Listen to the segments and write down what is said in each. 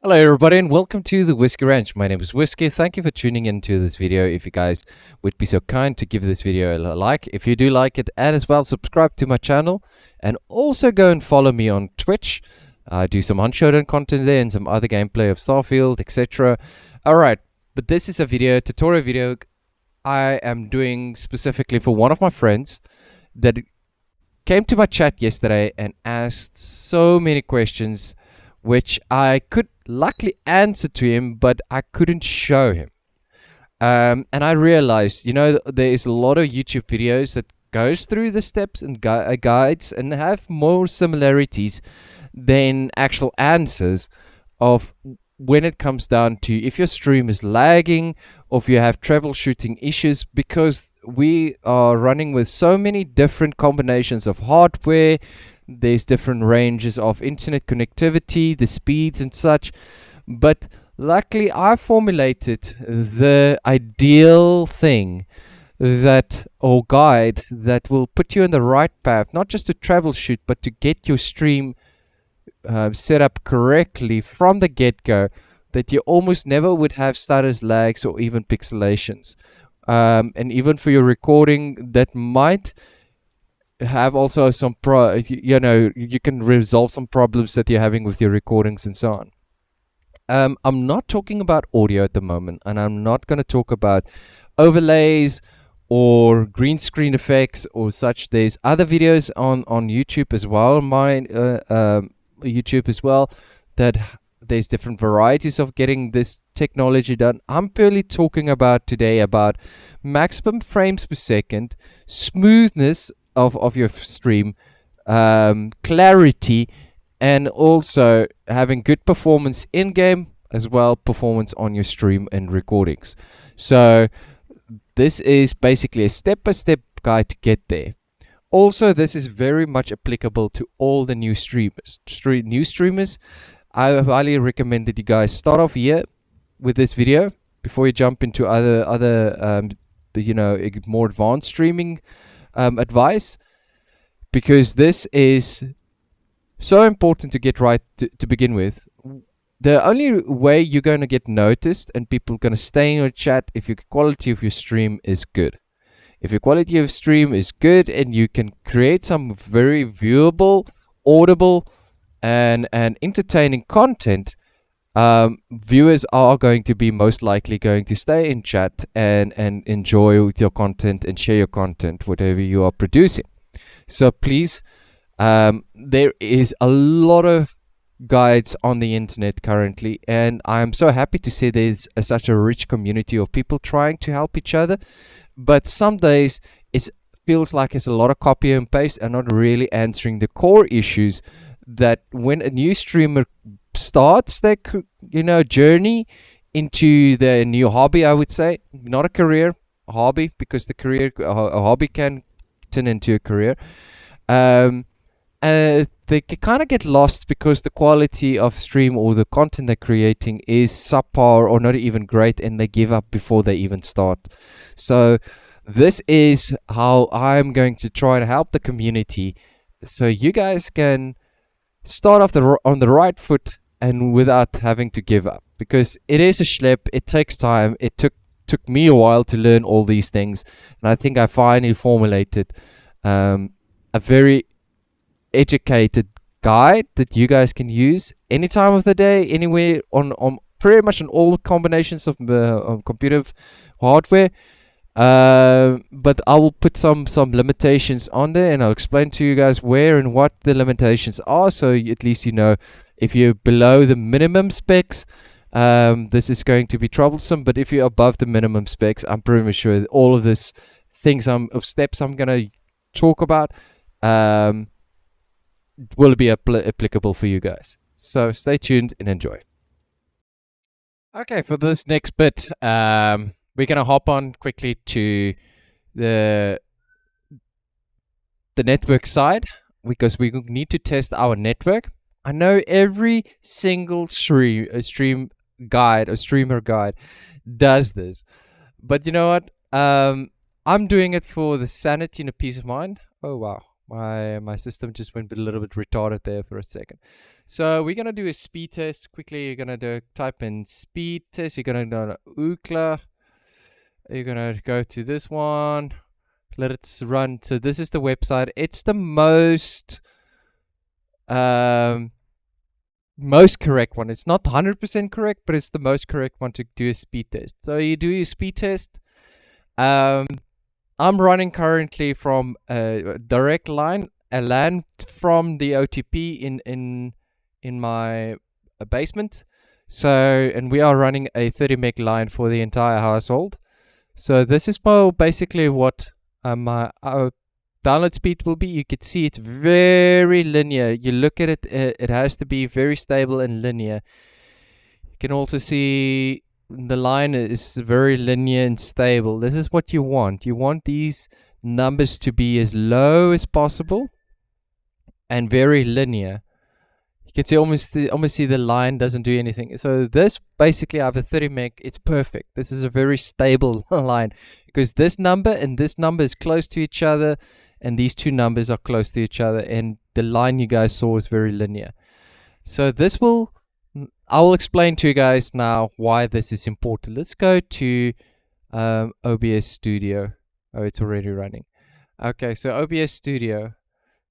Hello everybody and welcome to the Whiskey Ranch. My name is Whiskey. Thank you for tuning into this video. If you guys would be so kind to give this video a like, if you do like it, and as well subscribe to my channel, and also go and follow me on Twitch. I do some on-showdown content there and some other gameplay of Starfield, etc. Alright, but this is a tutorial video I am doing specifically for one of my friends that came to my chat yesterday and asked so many questions which I could luckily answer to him, but I couldn't show him. And I realized, there is a lot of YouTube videos that goes through the steps and guides and have more similarities than actual answers of when it comes down to if your stream is lagging or if you have troubleshooting issues, because we are running with so many different combinations of hardware. There's different ranges of internet connectivity, the speeds and such, but luckily I formulated the ideal thing or guide that will put you in the right path, not just to troubleshoot but to get your stream set up correctly from the get-go, that you almost never would have stutters, lags, or even pixelations. And even for your recording, that might have also some you can resolve some problems that you're having with your recordings and so on. I'm not talking about audio at the moment, and I'm not going to talk about overlays or green screen effects or such. There's other videos on YouTube as well, YouTube as well, that there's different varieties of getting this technology done. I'm purely talking about today about maximum frames per second, smoothness of your stream, clarity, and also having good performance in game as well, performance on your stream and recordings. So this is basically a step-by-step guide to get there. Also, this is very much applicable to all the new streamers. I highly recommend that you guys start off here with this video before you jump into other more advanced streaming advice, because this is so important to get right to begin with. The only way you're going to get noticed and people are going to stay in your chat if your quality of your stream is good. If your quality of stream is good and you can create some very viewable, audible, and entertaining content, viewers are going to be most likely going to stay in chat and enjoy your content and share your content, whatever you are producing. So please, there is a lot of guides on the internet currently, and I'm so happy to say there's such a rich community of people trying to help each other. But some days it feels like it's a lot of copy and paste and not really answering the core issues that when a new streamer starts their journey into their new hobby, I would say, not a career, a hobby, because a hobby can turn into a career. They kind of get lost because the quality of stream or the content they're creating is subpar or not even great, and they give up before they even start. So this is how I'm going to try to help the community, so you guys can start off on the right foot and without having to give up, because it is a schlep. It takes time. It took me a while to learn all these things, and I think I finally formulated a very educated guide that you guys can use any time of the day, anywhere, on pretty much on all combinations of computer hardware. But I will put some limitations on there, and I'll explain to you guys where and what the limitations are, so at least if you're below the minimum specs, this is going to be troublesome. But if you're above the minimum specs, I'm pretty much sure that all of this steps I'm going to talk about will be applicable for you guys. So stay tuned and enjoy. Okay, for this next bit, we're going to hop on quickly to the network side, because we need to test our network. I know every single stream guide or streamer guide does this, but you know what? I'm doing it for the sanity and the peace of mind. Oh wow, my system just went a little bit retarded there for a second. So we're gonna do a speed test quickly. You're gonna type in speed test. You're gonna go to Ookla. You're gonna go to this one. Let it run. So this is the website. It's the most correct one. It's not 100% correct, but it's the most correct one to do a speed test. So you do your speed test. I'm running currently from a direct line, a LAN from the OTP in my basement. So, and we are running a 30 meg line for the entire household. So this is basically what my download speed will be. You can see it's very linear. You look at it, it has to be very stable and linear. You can also see the line is very linear and stable. This is what you want. You want these numbers to be as low as possible and very linear. You can see almost see the line doesn't do anything. So this basically, I have a 30 meg. It's perfect. This is a very stable line because this number and this number is close to each other, and these two numbers are close to each other, and the line you guys saw is very linear. So this will, I will explain to you guys now why this is important. Let's go to OBS Studio. Oh, it's already running. Okay, so OBS Studio.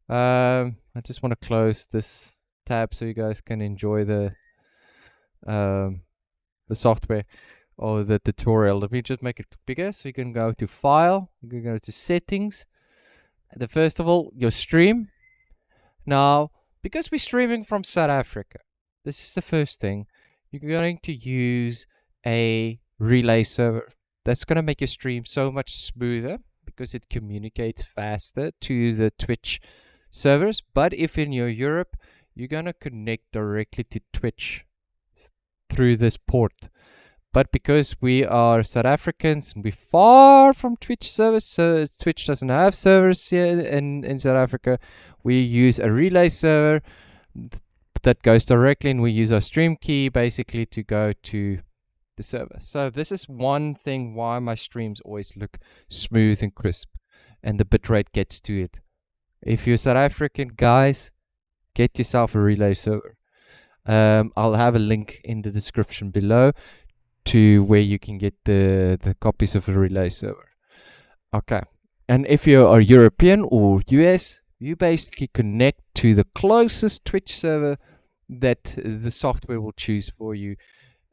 I just want to close this tab so you guys can enjoy the software or the tutorial. Let me just make it bigger so you can go to File. You can go to Settings. First of all, your stream. Now, because we're streaming from South Africa, this is the first thing. You're going to use a relay server. That's going to make your stream so much smoother because it communicates faster to the Twitch servers. But if in your Europe, you're going to connect directly to Twitch through this port. But because we are South Africans and we're far from Twitch servers, so Twitch doesn't have servers here in South Africa, we use a relay server that goes directly, and we use our stream key basically to go to the server. So this is one thing why my streams always look smooth and crisp, and the bitrate gets to it. If you're South African, guys, get yourself a relay server. I'll have a link in the description below to where you can get the copies of a relay server. Okay, and if you are European or US, you basically connect to the closest Twitch server that the software will choose for you,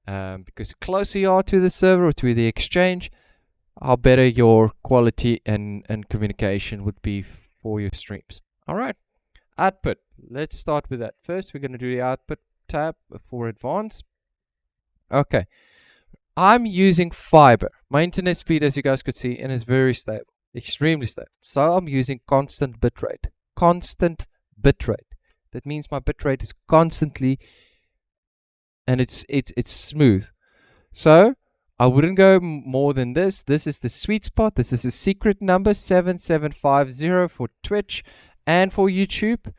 because the closer you are to the server or to the exchange, how better your quality and communication would be for your streams. All right, output. Let's start with that. First, we're going to do the output tab for advanced. Okay, I'm using fiber. My internet speed, as you guys could see, and is very stable, extremely stable. So I'm using constant bitrate. Constant bitrate. That means my bitrate is constantly, and it's smooth. So I wouldn't go more than this. This is the sweet spot. This is a secret number, 7750 for Twitch and for YouTube.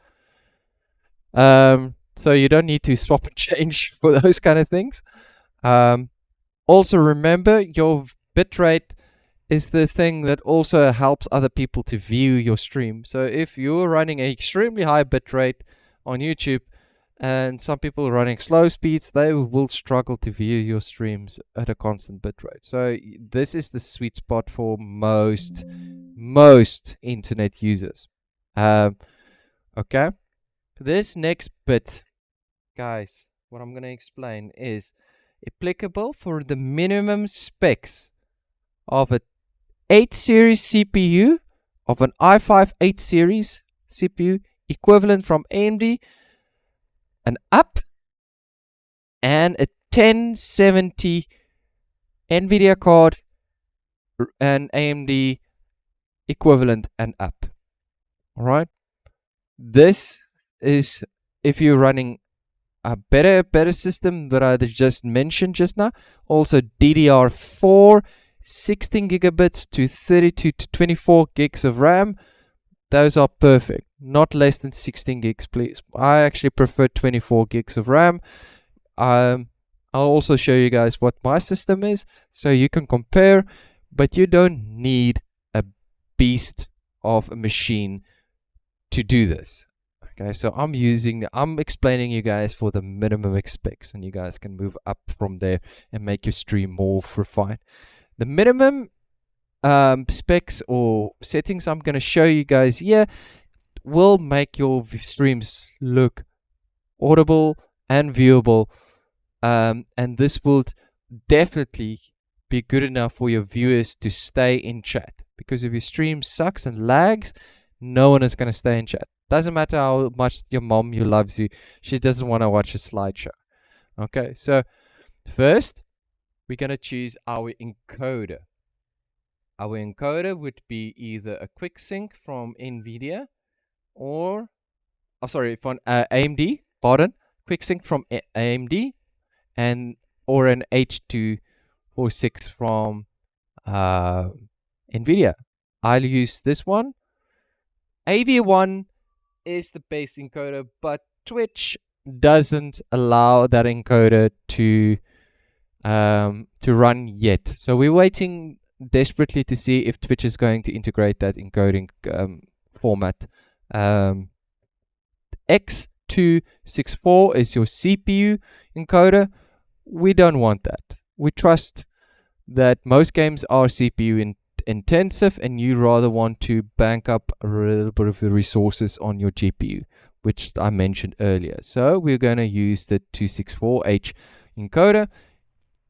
So you don't need to swap and change for those kind of things. Also remember, your bitrate is the thing that also helps other people to view your stream. So if you're running an extremely high bitrate on YouTube and some people are running slow speeds, they will struggle to view your streams at a constant bitrate. So this is the sweet spot for most internet users. Okay, this next bit, guys, what I'm going to explain is applicable for the minimum specs of a 8 series CPU, of an i5 8 series CPU equivalent from AMD, an up, and a 1070 NVIDIA card, and AMD equivalent and up. Alright, this is if you're running a better system that I just mentioned just now. Also DDR4, 16 gigabits to 32 to 24 gigs of RAM. Those are perfect. Not less than 16 gigs, please. I actually prefer 24 gigs of RAM. I'll also show you guys what my system is so you can compare, but you don't need a beast of a machine to do this. Okay, so I'm explaining you guys for the minimum specs, and you guys can move up from there and make your stream more refined. The minimum specs or settings I'm going to show you guys here will make your streams look audible and viewable, and this will definitely be good enough for your viewers to stay in chat. Because if your stream sucks and lags, no one is going to stay in chat. Doesn't matter how much your mom loves you, she doesn't want to watch a slideshow. Okay, so first we're going to choose our encoder. Our encoder would be either a quick sync from NVIDIA or, from AMD, pardon, quick sync from AMD, and or an H.246 from NVIDIA. I'll use this one. AV1 is the base encoder, but Twitch doesn't allow that encoder to run yet. So we're waiting desperately to see if Twitch is going to integrate that encoding format. X264 is your CPU encoder. We don't want that. We trust that most games are CPU intensive, and you rather want to bank up a little bit of the resources on your GPU, which I mentioned earlier. So we're going to use the 264H encoder,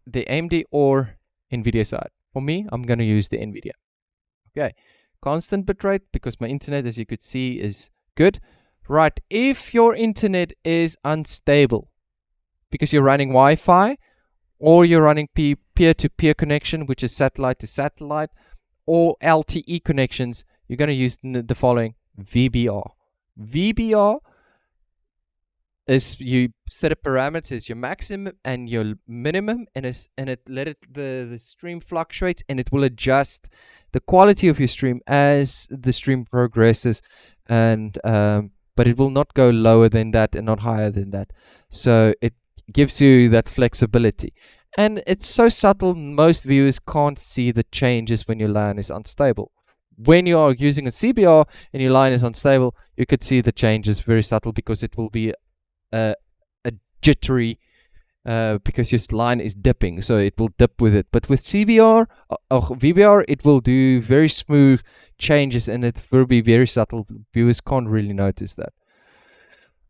the AMD or NVIDIA side. For me, I'm going to use the NVIDIA. Okay, constant bitrate, because my internet, as you could see, is good. Right, if your internet is unstable because you're running Wi-Fi, or you're running peer-to-peer connection, which is satellite to satellite, or LTE connections, you're going to use the following: VBR. VBR is, you set a parameters, your maximum and your minimum, and it let the stream fluctuates, and it will adjust the quality of your stream as the stream progresses, and but it will not go lower than that and not higher than that. So it gives you that flexibility, and it's so subtle most viewers can't see the changes when your LAN is unstable. When you are using a CBR and your line is unstable, you could see the changes very subtle, because it will be a jittery, because your line is dipping, so it will dip with it. But with CBR or VBR, it will do very smooth changes, and it will be very subtle. Viewers can't really notice that.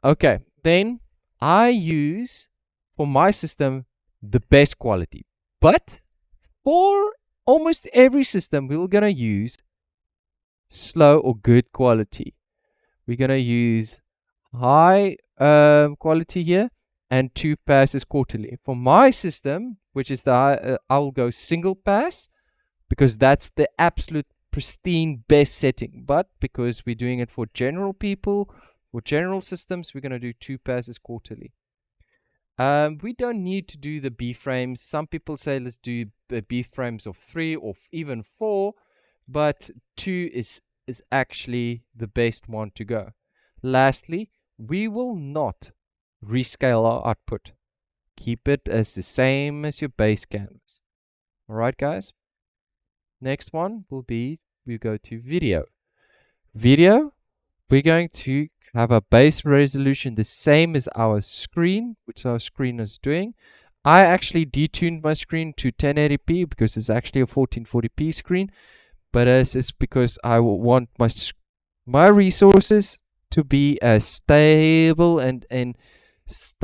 Okay, then I use, for my system, the best quality, but for almost every system we're gonna use slow or good quality. We're gonna use high quality here, and 2 passes quarterly. For my system, which is the I'll go single pass, because that's the absolute pristine best setting. But because we're doing it for general people, for general systems, we're going to do 2 passes quarterly. We don't need to do the B frames. Some people say let's do B frames of 3 or even 4, but 2 is actually the best one to go. Lastly, we will not rescale our output. Keep it as the same as your base canvas. Alright guys, next one will be, we go to video. Video, we're going to have a base resolution the same as our screen, which our screen is doing. I actually detuned my screen to 1080p because it's actually a 1440p screen, but it's because I want my resources to be as stable and as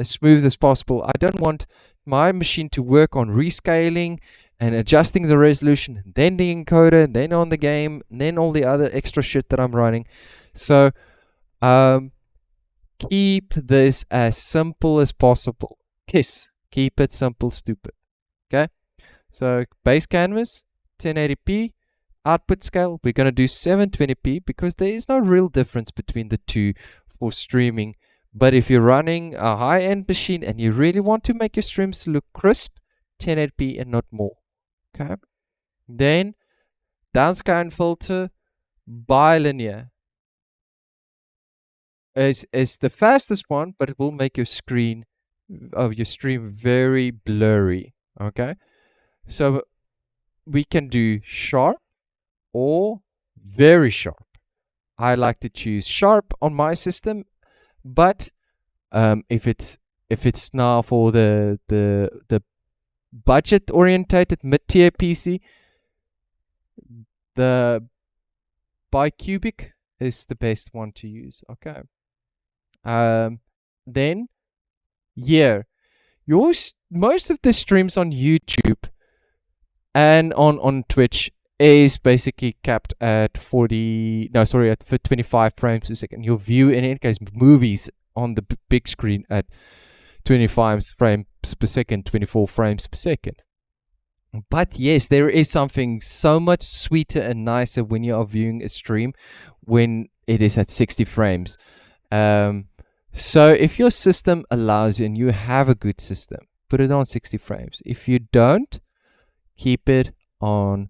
smooth as possible. I don't want my machine to work on rescaling and adjusting the resolution, and then the encoder, and then on the game, and then all the other extra shit that I'm running. So keep this as simple as possible. Keep it simple, stupid. Okay, so base canvas 1080p, output scale we're going to do 720p, because there is no real difference between the two for streaming. But if you're running a high-end machine and you really want to make your streams look crisp, 1080p and not more. Okay, then downscan filter bilinear is the fastest one, but it will make your screen of your stream very blurry. Okay, so we can do sharp or very sharp. I like to choose sharp on my system, but if it's now for the budget orientated mid-tier PC, the bicubic is the best one to use. Okay. Then yeah, most of the streams on YouTube and on Twitch is basically capped at 25 frames per second. You'll view in any case movies on the big screen at 25 frames per second, 24 frames per second. But yes, there is something so much sweeter and nicer when you are viewing a stream when it is at 60 frames. So if your system allows you and you have a good system, put it on 60 frames. If you don't, keep it on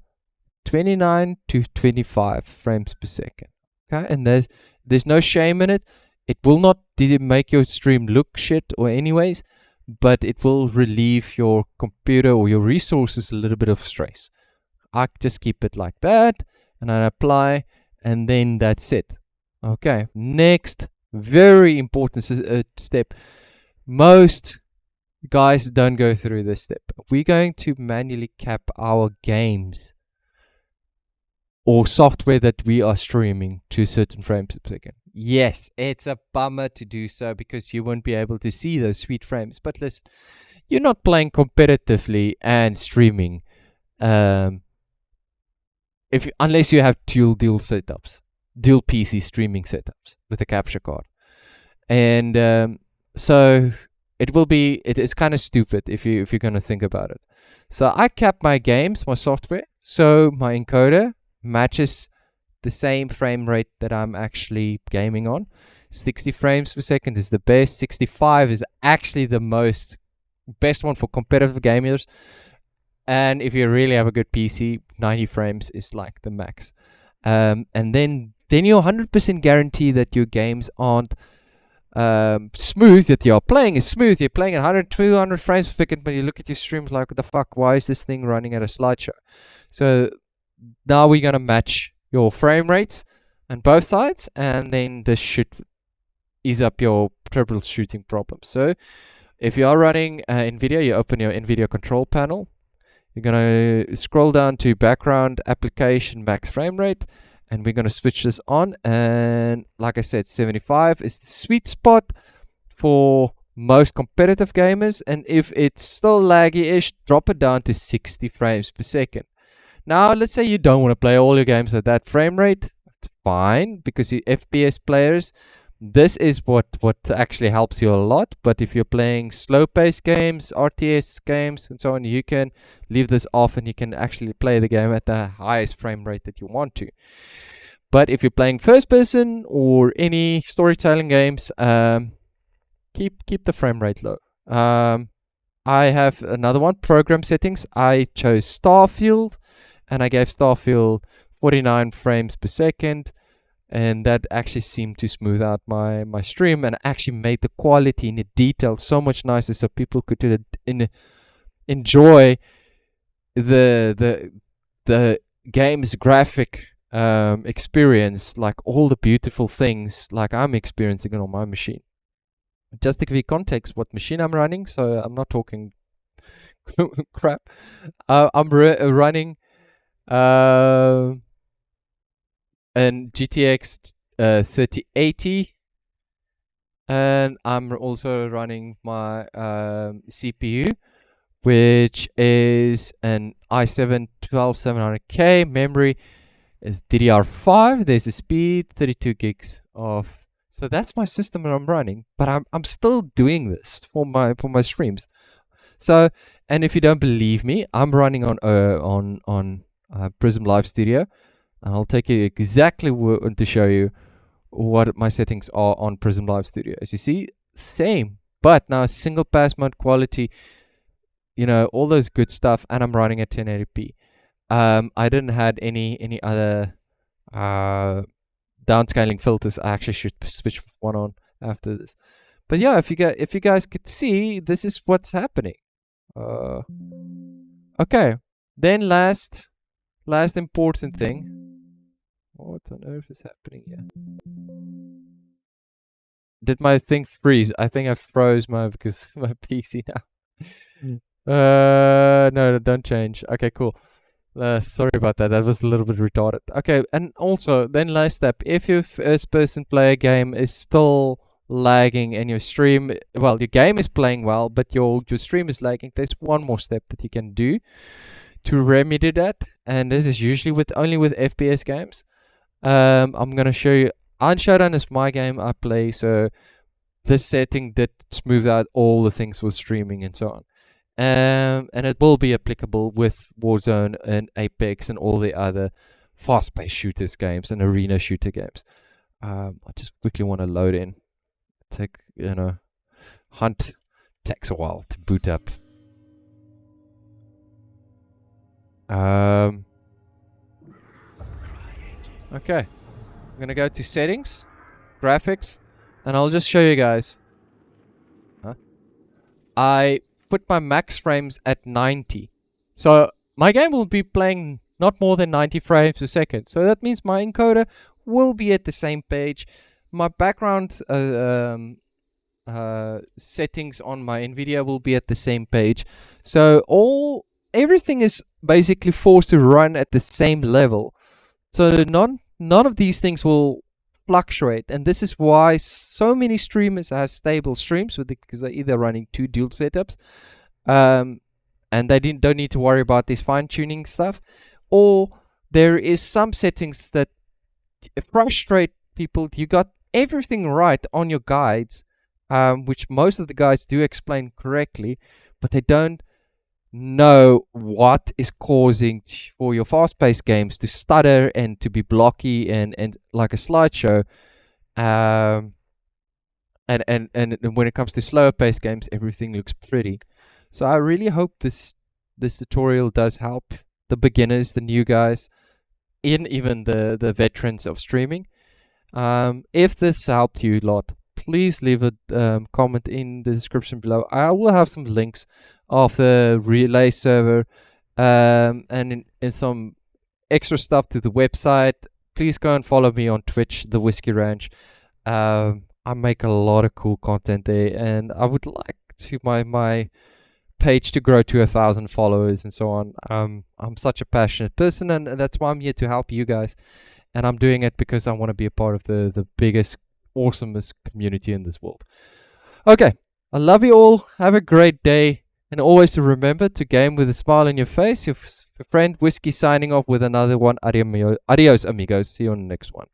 29 to 25 frames per second. Okay, and there's no shame in it. It will not make your stream look shit or anyways, but it will relieve your computer or your resources a little bit of stress. I just keep it like that, and I apply, and then that's it. Okay, next, very important step. Most guys don't go through this step. We're going to manually cap our games or software that we are streaming to certain frames per second. Yes, it's a bummer to do so because you won't be able to see those sweet frames. But listen, you're not playing competitively and streaming unless you have dual setups, dual PC streaming setups with a capture card. And so it is kind of stupid if you're going to think about it. So I cap my games, my software, so my encoder matches the same frame rate that I'm actually gaming on. 60 frames per second is the best. 65 is actually the best one for competitive gamers. And if you really have a good PC, 90 frames is like the max. And then you're 100% guarantee that your games aren't smooth, that you're playing is smooth. You're playing at 100, 200 frames per second, but you look at your streams like, what the fuck, why is this thing running at a slideshow? So now we're going to match your frame rates on both sides, and then this should ease up your troubleshooting problems. So if you are running NVIDIA, you open your NVIDIA control panel. You're going to scroll down to background application max frame rate, and we're going to switch this on. And like I said, 75 is the sweet spot for most competitive gamers. And if it's still laggy-ish, drop it down to 60 frames per second. Now, let's say you don't want to play all your games at that frame rate. It's fine, because you FPS players, this is what actually helps you a lot. But if you're playing slow-paced games, RTS games, and so on, you can leave this off and you can actually play the game at the highest frame rate that you want to. But if you're playing first-person or any storytelling games, keep the frame rate low. I have another one, program settings. I chose Starfield, and I gave Starfield 49 frames per second, and that actually seemed to smooth out my stream and actually made the quality and the detail so much nicer, so people could enjoy the game's graphic experience, like all the beautiful things like I'm experiencing it on my machine. Just to give you context what machine I'm running, so I'm not talking crap. I'm running an GTX 3080, and I'm also running my CPU, which is an i7 12700K. Memory is DDR5. There's a speed 32 gigs of. So that's my system that I'm running, but I'm still doing this for my streams. So, and if you don't believe me, I'm running on Prism Live Studio, and I'll take you exactly to show you what my settings are on Prism Live Studio. As you see, same, but now single pass mode quality, you know, all those good stuff, and I'm running at 1080p. I didn't had any other downscaling filters. I actually should switch one on after this. But yeah, if you guys could see, this is what's happening. Okay, then last important thing. What on earth is happening here? Did my thing freeze? I think I froze my because my PC now. No, don't change. Okay, cool. Sorry about that. That was a little bit retarded. Okay, and also then last step: if your first-person player game is still lagging and your stream, well, your game is playing well, but your stream is lagging, there's one more step that you can do to remedy that, and this is usually with only with FPS games. I'm gonna show you. Unshowdown is my game I play, so this setting did smooth out all the things with streaming and so on. And it will be applicable with Warzone and Apex and all the other fast-paced shooters games and arena shooter games. I just quickly want to load in. Hunt takes a while to boot up. Okay, I'm gonna go to settings, graphics, and I'll just show you guys. I put my max frames at 90. So my game will be playing not more than 90 frames per second. So that means my encoder will be at the same page. My background settings on my NVIDIA will be at the same page. So everything is basically forced to run at the same level. So none of these things will fluctuate, and this is why so many streamers have stable streams because they're either running two dual setups, and they don't need to worry about this fine-tuning stuff, or there is some settings that frustrate people. You got everything right on your guides, which most of the guides do explain correctly, but they don't know what is causing for your fast-paced games to stutter and to be blocky and like a slideshow. And when it comes to slower-paced games, everything looks pretty. So I really hope this tutorial does help the beginners, the new guys, and even the veterans of streaming. If this helped you a lot, please leave a comment in the description below. I will have some links of the relay server and in some extra stuff to the website. Please go and follow me on Twitch, The Whiskey Ranch. I make a lot of cool content there, and I would like to my page to grow to 1,000 followers and so on. I'm such a passionate person, and that's why I'm here to help you guys. And I'm doing it because I want to be a part of the biggest, awesomest community in this world. Okay, I love you all. Have a great day. And always to remember to game with a smile on your face. Your friend Whiskey signing off with another one. Adios, amigos. See you on the next one.